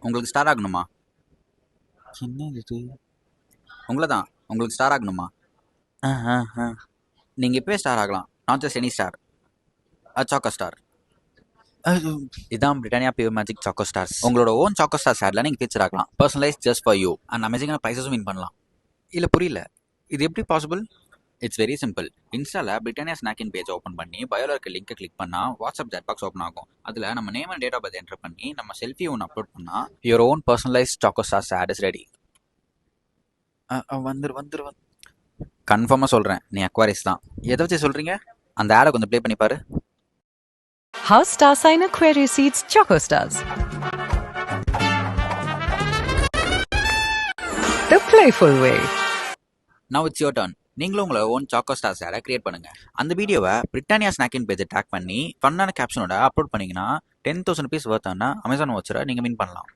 உங்களுக்கு ஸ்டார் ஆகணுமா? என்ன இது? உங்களை தான். உங்களுக்கு ஸ்டார் ஆகணுமா? நீங்கள் இப்போவே ஸ்டார் ஆகலாம். Not just any star, choco star. இதான் Britannia pure magic choco stars. உங்களோட ஓன் சாக்கோ ஸ்டார் ஆட்ல நீங்கள் ஃபீச்சர் ஆகலாம். Personalise just for you and அமேசிங்கான ப்ரைஸஸும் வின் பண்ணலாம். இல்லை புரியல, இது எப்படி பாசிபிள்? It's very simple. இன்ஸ்டால பிரிட்டானியா ஸ்நாக்கின் பேஜ் ஓப்பன் பண்ணி பயோல இருக்க லிங்கை கிளிக் பண்ணா வாட்ஸ்அப் சாட் பாக்ஸ் ஓப்பன் ஆகும். அதில் நம்ம name and date of birth enter பண்ணி நம்ம செல்ஃபி ஒன்று அப்லோட் பண்ணா your own personalise choco stars ad is ready. வந்துரு கன்ஃபார்மாக சொல்கிறேன், நீ அக்வாரிஸ் தான். எதை வச்சு சொல்கிறீங்க? அந்த ஆடை கொஞ்சம் ப்ளே பண்ணி பாரு. How star sign Aquarius seeds Choco Stars. The playful way. Now it's your turn. நீங்களும் உங்களை ஓன் சாக்கோ ஸ்டார்ஸ் ஆடை கிரியேட் பண்ணுங்க. அந்த வீடியோவை பிரிட்டானியா ஸ்நாக்கின் பேஜை டேக் பண்ணி ஃபன்னான கேப்ஷனோட அப்லோட் பண்ணீங்கன்னா 10,000 rupees வர்த்தான அமேசான் வாட்சரை நீங்கள் வின் பண்ணலாம்.